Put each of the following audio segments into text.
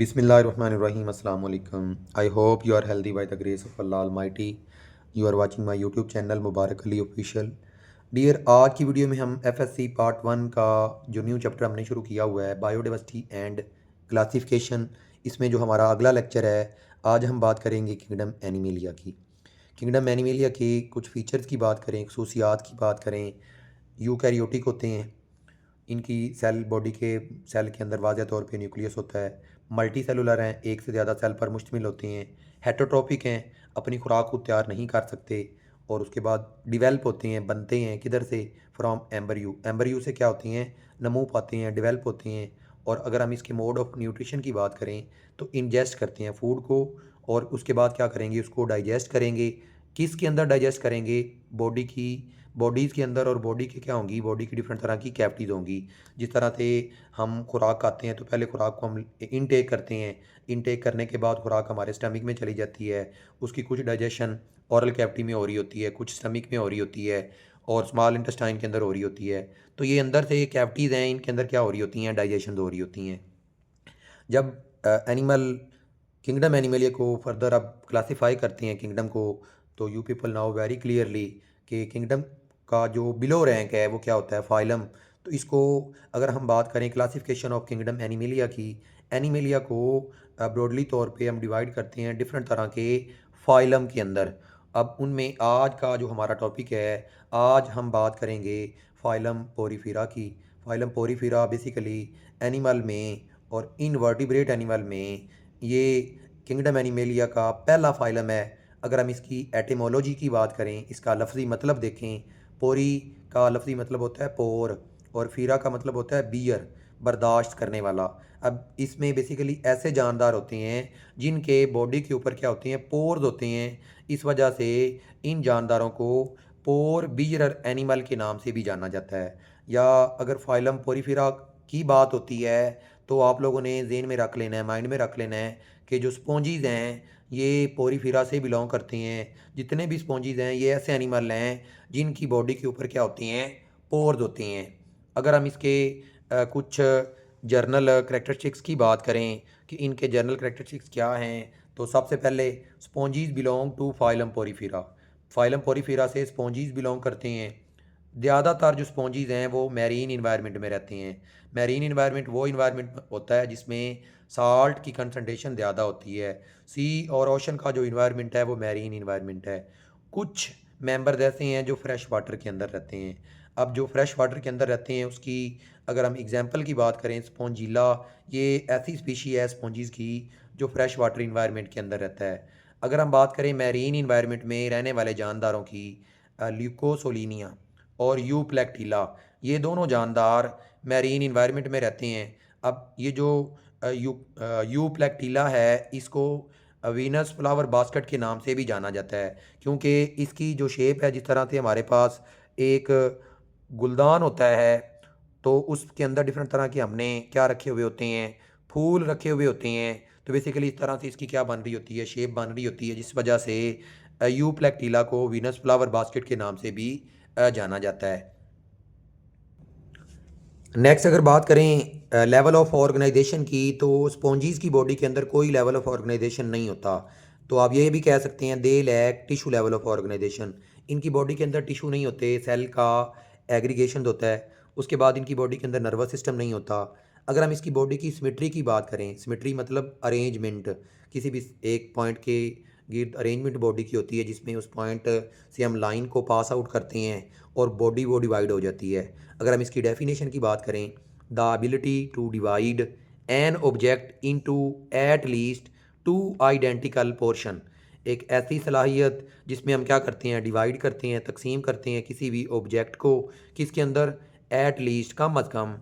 Bismillahirrahmanirrahim. Assalamu alaikum. I hope you are healthy by the grace of Allah Almighty. You are watching my YouTube channel Mubarak Ali official. Dear, आज की video में हम FSC part 1 का जो new chapter हमने शुरू किया हुआ है बायोडाइवर्सिटी एंड क्लासिफिकेशन, इसमें जो हमारा अगला लेक्चर है, आज हम बात करेंगे किंगडम एनिमेलिया की. किंगडम एनिमेलिया के कुछ फीचर्स की बात करें, खसूसियात की बात करें. यूकैरियोटिक होते हैं. इनकी सेल बॉडी के सेल के अंदर वाज़ह तौर पे न्यूक्लियस होता है. मल्टी सेलुलर हैं, एक से ज़्यादा सेल पर मुश्तमिल होते हैं. हेटरोट्रॉपिक हैं, अपनी खुराक को तैयार नहीं कर सकते. और उसके बाद डिवेल्प होते हैं, बनते हैं किधर से? फ्रॉम एम्बरयू. एम्बरयू से क्या होती हैं? नमू पाते हैं, डिवेल्प होते हैं. और अगर हम इसके मोड ऑफ न्यूट्रिशन की बात करें तो इंजेस्ट करते हैं फूड को, और उसके बाद क्या करेंगे? उसको डाइजेस्ट करेंगे. किसके अंदर डाइजेस्ट करेंगे? बॉडी की बॉडीज़ के अंदर. और बॉडी की क्या होंगी? बॉडी की डिफरेंट तरह की कैविटीज़ होंगी. जिस तरह से हम खुराक खाते हैं तो पहले खुराक को हम इनटेक करते हैं. इनटेक करने के बाद खुराक हमारे स्टमक में चली जाती है. उसकी कुछ डाइजेशन ओरल कैविटी में हो रही होती है, कुछ स्टमक में हो रही होती है, और स्मॉल इंटेस्टाइन के अंदर हो रही होती है. तो ये अंदर से कैविटीज़ हैं, इनके अंदर क्या हो रही होती हैं? डाइजेशन हो रही होती हैं. जब एनिमल किंगडम एनिमलिया को फर्दर अब क्लासीफाई करते हैं किंगडम को, तो you people now very clearly कि किंगडम का जो बिलो रैंक है वो क्या होता है? फाइलम. तो इसको अगर हम बात करें क्लासिफिकेशन ऑफ किंगडम एनिमेलिया की, एनिमेलिया को ब्रॉडली तौर पे हम डिवाइड करते हैं डिफरेंट तरह के फाइलम के अंदर. अब उनमें आज का जो हमारा टॉपिक है, आज हम बात करेंगे फाइलम पोरीफेरा की. फाइलम पोरीफेरा बेसिकली एनिमल में और इनवर्टिब्रेट एनिमल में ये किंगडम एनिमेलिया का पहला फाइलम है. अगर हम इसकी एटिमोलॉजी की बात करें, इसका लफ्ज़ी मतलब देखें, पोरी का लफ्ज़ी मतलब होता है पोर, और फीरा का मतलब होता है बियर, बर्दाश्त करने वाला. अब इसमें बेसिकली ऐसे जानदार होते हैं जिनके बॉडी के ऊपर क्या होते हैं? पोर्स होते हैं. इस वजह से इन जानदारों को पोर बियरर एनिमल के नाम से भी जाना जाता है. या अगर फाइलम पोरीफेरा की बात होती है तो आप लोगों ने जेन में रख लेना है, माइंड में रख लेना है कि जो स्पॉन्जीज़ हैं ये पोरीफेरा से बिलोंग करते हैं. जितने भी स्पॉन्जीज़ हैं ये ऐसे एनिमल हैं जिनकी बॉडी के ऊपर क्या होती हैं? पोर्स होते हैं. अगर हम इसके कुछ जर्नल करेक्टरिस्टिक्स की बात करें कि इनके जर्नल करेक्टरिस्टिक्स क्या हैं, तो सबसे पहले sponges belong to phylum Porifera. Phylum Porifera से स्पॉन्जीज़ बिलोंग करते हैं. ज़्यादातर जो स्पॉन्जीज़ हैं वो मैरीन इन्वायरमेंट में रहते हैं. मैरीन इन्वायरमेंट वो इन्वायरमेंट होता है जिसमें साल्ट की कंसनट्रेशन ज़्यादा होती है. सी और ओशन का जो इन्वायरमेंट है वो मैरीन इन्वायरमेंट है. कुछ मेंबर्स ऐसे हैं जो फ्रेश वाटर के अंदर रहते हैं. अब जो फ्रेश वाटर के अंदर रहते हैं उसकी अगर हम एग्जांपल की बात करें, स्पॉन्जिला, ये ऐसी स्पीशी है स्पॉन्जीज़ की जो फ्रेश वाटर इन्वायरमेंट के अंदर रहता है. अगर हम बात करें मैरीन इन्वायरमेंट में रहने वाले जानदारों की, ल्यूकोसोलिनिया और यू प्लेक्टिला, ये दोनों जानदार मैरीन इन्वायरमेंट में रहते हैं. अब ये जो यू प्लेक्टिला है, इसको वीनस फ्लावर बास्केट के नाम से भी जाना जाता है, क्योंकि इसकी जो शेप है, जिस तरह से हमारे पास एक गुलदान होता है तो उसके अंदर डिफरेंट तरह के हमने क्या रखे हुए होते हैं? फूल रखे हुए होते हैं. तो बेसिकली इस तरह से इसकी क्या बन रही होती है? शेप बन रही होती है, जिस वजह से यू प्लेक्टिला को वीनस फ्लावर बास्केट के नाम से भी जाना जाता है. नेक्स्ट अगर बात करें लेवल ऑफ ऑर्गेनाइजेशन की, तो स्पॉन्जीज़ की बॉडी के अंदर कोई लेवल ऑफ ऑर्गेनाइजेशन नहीं होता. तो आप ये भी कह सकते हैं they lack tissue level of organization. इनकी बॉडी के अंदर टिशू नहीं होते, सेल का एग्रीगेशन होता है. उसके बाद इनकी बॉडी के अंदर नर्वस सिस्टम नहीं होता. अगर हम इसकी बॉडी की सिमेट्री की बात करें, सिमेट्री मतलब अरेंजमेंट, किसी भी एक पॉइंट के गिर्द अरेंजमेंट बॉडी की होती है जिसमें उस पॉइंट से हम लाइन को पास आउट करते हैं और बॉडी वो डिवाइड हो जाती है. अगर हम इसकी डेफिनेशन की बात करें, the ability to divide an object into at least two identical portion. एक ऐसी सलाहियत जिसमें हम क्या करते हैं? डिवाइड करते हैं, तकसीम करते हैं किसी भी ऑब्जेक्ट को. किसके अंदर? एट लीस्ट, कम अज़ कम.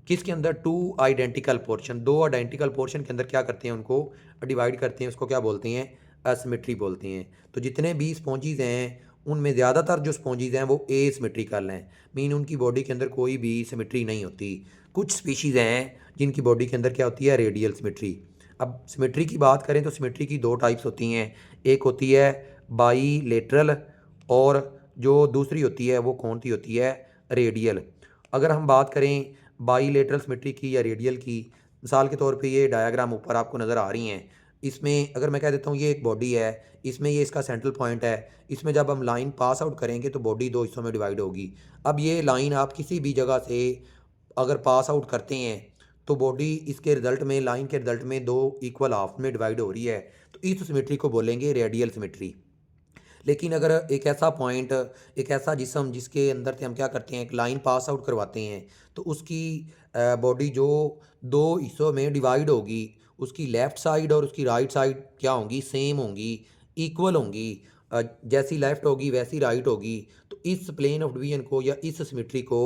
किसके अंदर? To identical portion. दो आइडेंटिकल पोर्शन के अंदर क्या करते हैं? उनको डिवाइड करते हैं. उसको क्या बोलते हैं? असिमेट्री बोलते हैं. तो जितने भी स्पॉन्जीज़ हैं उनमें ज़्यादातर जो स्पॉन्जीज़ हैं वो एसिमेट्रिकल हैं, मीन उनकी बॉडी के अंदर कोई भी सिमेट्री नहीं होती. कुछ स्पीशीज़ हैं जिनकी बॉडी के अंदर क्या होती है? Radial symmetry. अब सिमेट्री की बात करें तो सिमेट्री की दो टाइप्स होती हैं. एक होती है बाईलेटरल, और जो दूसरी होती है वो कौन सी होती है? रेडियल. अगर हम बात करें बाईलेटरल सिमेट्री की या रेडियल की, मिसाल के तौर पे ये डायग्राम ऊपर आपको नज़र आ रही हैं। इसमें अगर मैं कह देता हूँ ये एक बॉडी है, इसमें ये इसका सेंट्रल पॉइंट है। इसमें जब हम लाइन पास आउट करेंगे तो बॉडी 2 हिस्सों में डिवाइड होगी। अब ये लाइन आप किसी भी जगह से अगर पास आउट करते हैं तो बॉडी इसके रिज़ल्ट में लाइन के रिज़ल्ट में 2 इक्वल हाफ में डिवाइड हो रही है। तो इस सिमेट्री को बोलेंगे रेडियल सिमेट्री। लेकिन अगर एक ऐसा पॉइंट, एक ऐसा जिस्म जिसके अंदर से हम क्या करते हैं, एक लाइन पास आउट करवाते हैं, तो उसकी बॉडी जो 2 हिस्सों में डिवाइड होगी, उसकी लेफ़्ट साइड और उसकी राइट साइड क्या होंगी, सेम होंगी, इक्वल होंगी। जैसी लेफ़्ट होगी वैसी राइट होगी। तो इस प्लेन ऑफ डिवीजन को या इस सिमेट्री को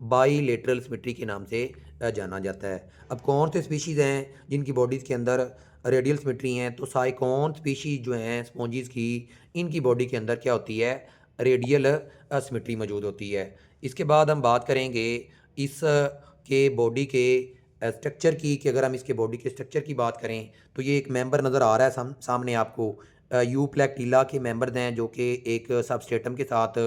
बाईलेटरल सिमेट्री के नाम से जाना जाता है। अब कौन से स्पीशीज़ हैं जिनकी बॉडीज़ के अंदर रेडियल सिमेट्री हैं? तो साइकोन स्पीशीज़ जो हैं स्पॉन्जीज़ की, इनकी बॉडी के अंदर क्या होती है, रेडियल सिमेट्री मौजूद होती है। इसके बाद हम बात करेंगे इस के बॉडी के स्ट्रक्चर की, कि अगर हम इसके बॉडी के स्ट्रक्चर की बात करें तो ये एक मेंबर नज़र आ रहा है सामने आपको। यूप्लेक्टिला के मेंबर्स हैं जो कि एक सबस्ट्रेटम के साथ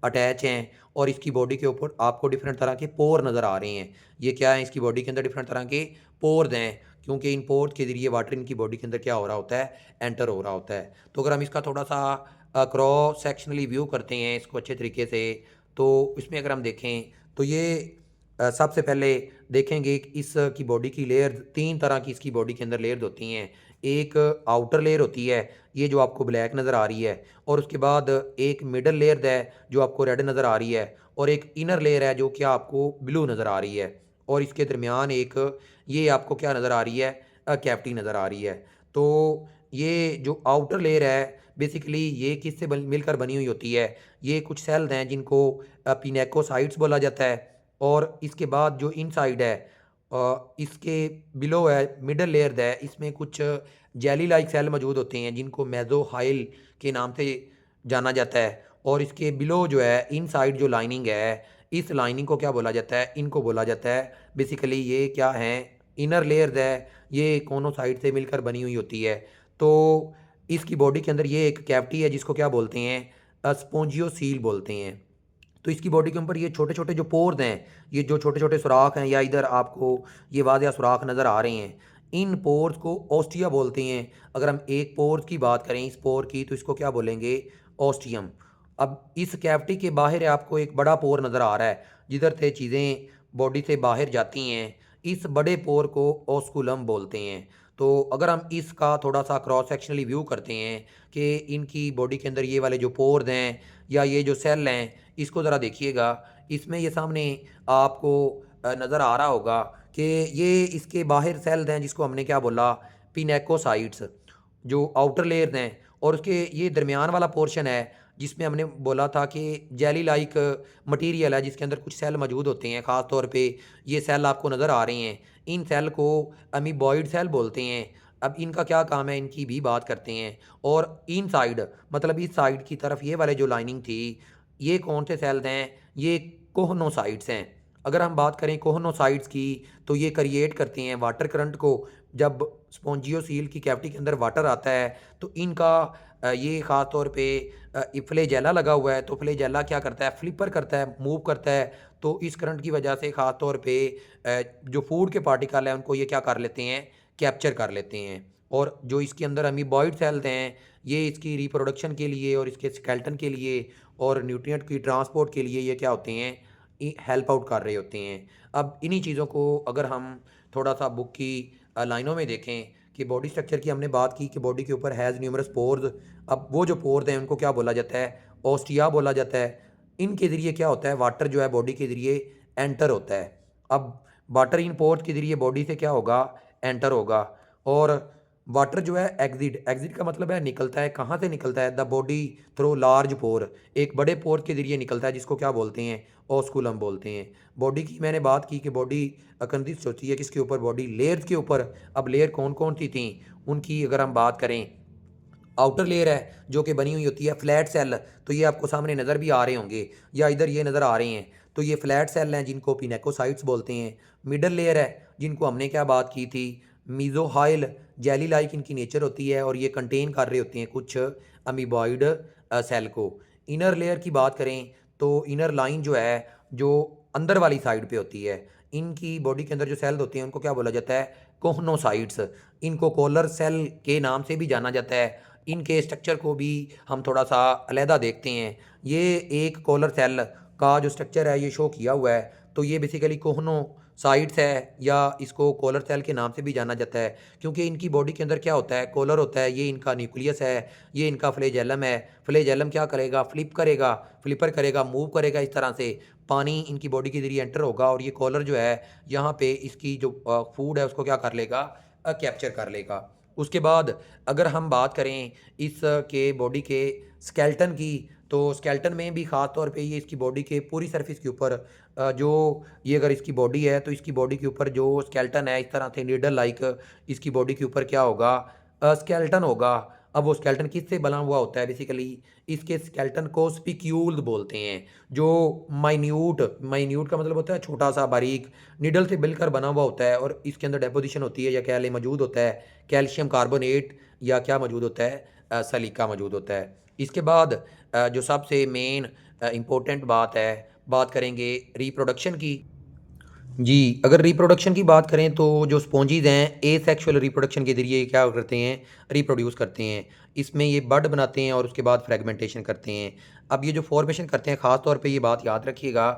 अटैच हैं, और इसकी बॉडी के ऊपर आपको डिफरेंट तरह के पोर नज़र आ रहे हैं। ये क्या है, इसकी बॉडी के अंदर डिफरेंट तरह के पोर्स हैं, क्योंकि इन पोर्स के ज़रिए वाटर इनकी बॉडी के अंदर क्या हो रहा होता है, एंटर हो रहा होता है। तो अगर हम इसका थोड़ा सा क्रॉस सेक्शनली व्यू करते हैं इसको अच्छे तरीके से, तो इसमें अगर हम देखें तो ये सबसे पहले देखेंगे कि इस की बॉडी की लेयर, 3 तरह की इसकी बॉडी के अंदर लेयर्स होती हैं। एक आउटर लेयर होती है, ये जो आपको ब्लैक नज़र आ रही है, और उसके बाद एक मिडल लेयर है जो आपको रेड नज़र आ रही है, और एक इनर लेयर है जो कि आपको ब्लू नज़र आ रही है, और इसके दरमियान एक ये आपको क्या नज़र आ रही है, कैविटी नज़र आ रही है। तो ये जो आउटर लेयर है बेसिकली ये किससे मिलकर बनी हुई होती है, ये कुछ सेल्स हैं जिनको पिनेकोसाइट्स बोला जाता है। और इसके बाद जो इनसाइड है इसके बिलो है, मिडल लेयर है, इसमें कुछ जेली लाइक सेल मौजूद होते हैं जिनको मेसोहाइल के नाम से जाना जाता है। और इसके बिलो जो है इनसाइड जो लाइनिंग है, इस लाइनिंग को क्या बोला जाता है, इनको बोला जाता है बेसिकली ये क्या है, इनर लेयर्स है, ये दोनों साइड से मिलकर बनी हुई होती है। तो इसकी बॉडी के अंदर ये एक कैविटी है जिसको क्या बोलते हैं, स्पोंजियोसील बोलते हैं। तो इसकी बॉडी के ऊपर ये छोटे-छोटे जो पोर्स हैं, ये जो छोटे-छोटे सुराख हैं, या इधर आपको ये वाज़िया सुराख नज़र आ रहे हैं, इन पोर्स को ओस्टिया बोलते हैं। अगर हम एक पोर्स की बात करें, इस पोर की, तो इसको क्या बोलेंगे, ओस्टियम। अब इस कैविटी के बाहर आपको एक बड़ा पोर नज़र आ रहा है, जिधर से चीज़ें बॉडी से बाहर जाती हैं। इस बड़े पोर को ओस्कुलम बोलते हैं। तो अगर हम इसका थोड़ा-सा क्रॉस सेक्शनली व्यू करते हैं कि इनकी बॉडी के अंदर ये वाले जो पोर्स हैं या ये जो सेल हैं, इसको ज़रा देखिएगा। इसमें ये सामने आपको नज़र आ रहा होगा कि ये इसके बाहर सेल्स हैं जिसको हमने क्या बोला, पिनेकोसाइट्स, जो आउटर लेयर्स हैं, और उसके ये दरमियान वाला पोर्शन है जिसमें हमने बोला था कि जेली लाइक मटेरियल है जिसके अंदर कुछ सेल मौजूद होते हैं। ख़ास तौर पे ये सेल आपको नज़र आ रहे हैं, इन सेल को अमीबॉइड सेल बोलते हैं। अब इनका क्या काम है, इनकी भी बात करते हैं। और इन साइड मतलब इस साइड की तरफ ये वाले जो लाइनिंग थी, ये कौन से सेल्स हैं, ये कोहनोसाइट्स हैं। अगर हम बात करें कोहनोसाइट्स की, तो ये क्रिएट करते हैं वाटर करंट को। जब स्पोंजियोसील की कैविटी के अंदर वाटर आता है तो इनका ये ख़ास तौर पे फ्लैजेला लगा हुआ है, तो फ्लैजेला क्या करता है, फ्लिपर करता है, मूव करता है। तो इस करंट की वजह से ख़ास तौर पे जो फूड के पार्टिकल हैं उनको ये क्या कर लेते हैं, कैप्चर कर लेते हैं। और जो इसके अंदर अमीबॉइड सेल्स हैं, ये इसकी रिप्रोडक्शन के लिए और इसके स्केलेटन के लिए और न्यूट्रिएंट की ट्रांसपोर्ट के लिए ये क्या होते हैं, हेल्प आउट कर रहे होते हैं। अब इन्हीं चीज़ों को अगर हम थोड़ा सा बुक की लाइनों में देखें कि बॉडी स्ट्रक्चर की हमने बात की कि बॉडी के ऊपर हैज़ न्यूमरस पोर्स। अब वो जो पोर्स हैं उनको क्या बोला जाता है, ओस्टिया बोला जाता है। इनके ज़रिए क्या होता है, वाटर जो है बॉडी के ज़रिए एंटर होता है। अब वाटर इन पोर्स के ज़रिए बॉडी से क्या होगा, एंटर होगा। और वाटर जो है एग्जिट, एग्जिट का मतलब है निकलता है, कहाँ से निकलता है, द बॉडी थ्रू लार्ज पोर, एक बड़े पोर के ज़रिए निकलता है जिसको क्या बोलते हैं, ओस्कुलम बोलते हैं। बॉडी की मैंने बात की कि बॉडी कंसिस्ट होती है किसके ऊपर, बॉडी लेयर्स के ऊपर। अब लेयर कौन कौन सी थी उनकी अगर हम बात करें, आउटर लेयर है जो कि बनी हुई होती है फ्लैट सेल, तो ये आपको सामने नज़र भी आ रहे होंगे या इधर ये नज़र आ रहे हैं, तो ये फ्लैट सेल हैं जिनको पिनेकोसाइट्स बोलते हैं। मिडल लेयर है जिनको हमने क्या बात की थी, मीज़ोहाइल, जेली लाइक इनकी नेचर होती है और ये कंटेन कर रहे होते हैं कुछ अमीबॉइड सेल को। इनर लेयर की बात करें तो इनर लाइन जो है जो अंदर वाली साइड पे होती है, इनकी बॉडी के अंदर जो सेल्स होते हैं उनको क्या बोला जाता है, कोहनोसाइट्स, इनको कॉलर सेल के नाम से भी जाना जाता है। इनके स्ट्रक्चर को भी हम थोड़ा सा अलहदा देखते हैं। ये एक कॉलर सेल का जो स्ट्रक्चर है ये शो किया हुआ है, तो ये बेसिकली कोहनोसाइट्स है या इसको कॉलर सेल के नाम से भी जाना जाता है, क्योंकि इनकी बॉडी के अंदर क्या होता है, कॉलर होता है, ये इनका न्यूक्लियस है, ये इनका फ्लैजेलम है। फ्लैजेलम क्या करेगा, फ्लिपर करेगा, मूव करेगा, इस तरह से पानी इनकी बॉडी के जरिए एंटर होगा और ये कॉलर जो है यहाँ पे इसकी जो फूड है उसको क्या कर लेगा, कैप्चर कर लेगा। उसके बाद अगर हम बात करें इस के बॉडी के स्केल्टन की, तो स्केल्टन में भी ख़ास तौर पे ये इसकी बॉडी के पूरी सरफेस के ऊपर जो ये अगर इसकी बॉडी है तो इसकी बॉडी के ऊपर जो स्केल्टन है इस तरह से नीडल लाइक इसकी बॉडी के ऊपर क्या होगा, स्केल्टन होगा। अब वो स्केल्टन किससे बना हुआ होता है, बेसिकली इसके स्केल्टन को स्पिक्यूल्स बोलते हैं, जो माइन्यूट माइन्यूट का मतलब होता है छोटा सा बारीक, निडल से मिलकर बना हुआ होता है और इसके अंदर डेपोजिशन होती है या क्या मौजूद होता है, कैल्शियम कार्बोनेट या क्या मौजूद होता है, सलीका मौजूद होता है। इसके बाद जो सबसे मेन इम्पोर्टेंट बात है, बात करेंगे रिप्रोडक्शन की। जी, अगर रिप्रोडक्शन की बात करें तो जो स्पॉन्जीज़ हैं एसेक्सुअल रिप्रोडक्शन के ज़रिए क्या करते हैं, रिप्रोड्यूस करते हैं। इसमें ये बड बनाते हैं और उसके बाद फ्रेगमेंटेशन करते हैं। अब ये जो फॉर्मेशन करते हैं ख़ास तौर पे ये बात याद रखिएगा,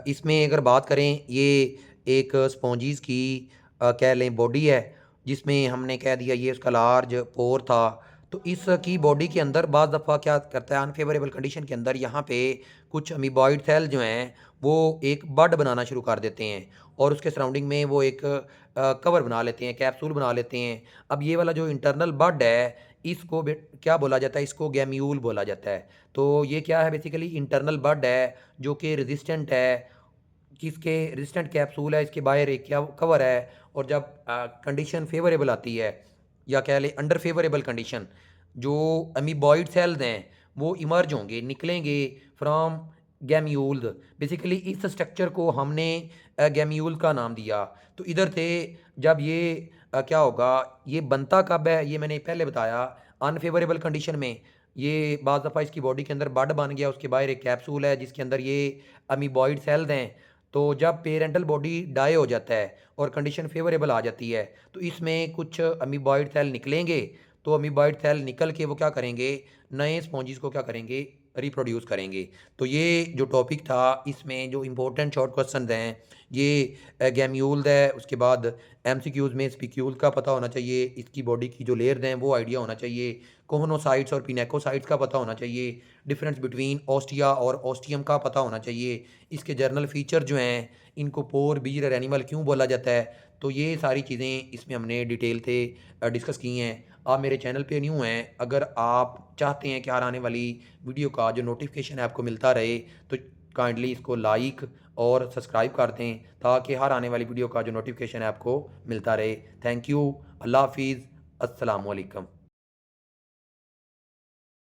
इसमें अगर बात करें ये एक स्पॉन्जीज़ की कह लें बॉडी है, जिसमें हमने कह दिया ये उसका लार्ज पोर था। तो इसकी बॉडी के अंदर बाज़ दफ़ा क्या करता है, अनफेवरेबल कंडीशन के अंदर यहाँ पे कुछ अमीबॉइड सेल जो हैं वो एक बड बनाना शुरू कर देते हैं और उसके सराउंडिंग में वो एक कवर बना लेते हैं, कैप्सूल बना लेते हैं। अब ये वाला जो इंटरनल बड है इसको क्या बोला जाता है, इसको गैम्यूल बोला जाता है। तो ये क्या है, बेसिकली इंटरनल बड है जो कि रेजिस्टेंट है, किसके रेजिस्टेंट कैप्सूल है, इसके बाहर एक क्या कवर है। और जब कंडीशन फेवरेबल आती है या कह लें अंडर फेवरेबल कंडीशन, जो अमीबॉइड सेल्स हैं वो इमर्ज होंगे, निकलेंगे फ्रॉम गैम्यूल्स। बेसिकली इस स्ट्रक्चर को हमने गैम्यूल का नाम दिया। तो इधर से जब ये क्या होगा, ये बनता कब है, ये मैंने पहले बताया, अनफेवरेबल कंडीशन में ये बाज़ दफ़ा इसकी बॉडी के अंदर बड बन गया, उसके बाहर एक कैप्सूल है जिसके अंदर ये अमीबॉइड सेल्स हैं। तो जब पेरेंटल बॉडी डाई हो जाता है और कंडीशन फेवरेबल आ जाती है तो इसमें कुछ अमीबॉइड सेल निकलेंगे। तो अमीबॉइड सेल निकल के वो क्या करेंगे, नए स्पॉन्जीज को क्या करेंगे, रिप्रोड्यूस करेंगे। तो ये जो टॉपिक था इसमें जो इम्पोर्टेंट शॉर्ट क्वेश्चन हैं ये गैम्यूल्स है, उसके बाद एमसीक्यूज में स्पिक्यूल का पता होना चाहिए, इसकी बॉडी की जो लेयर्स हैं वो आइडिया होना चाहिए, कोहनोसाइट्स और पिनेकोसाइट्स का पता होना चाहिए, डिफरेंस बिटवीन ऑस्टिया और ऑस्टियम का पता होना चाहिए, इसके जर्नल फीचर जो हैं, इनको पोर बीज और एनिमल क्यों बोला जाता है। तो ये सारी चीज़ें इसमें हमने डिटेल से डिस्कस की हैं। आप मेरे चैनल पे न्यू हैं, अगर आप चाहते हैं कि हर आने वाली वीडियो का जो नोटिफिकेशन है आपको मिलता रहे तो काइंडली इसको लाइक और सब्सक्राइब कर दें ताकि हर आने वाली वीडियो का जो नोटिफिकेशन है आपको मिलता रहे। थैंक यू, अल्लाह हाफिज़, अस्सलाम वालेकुम।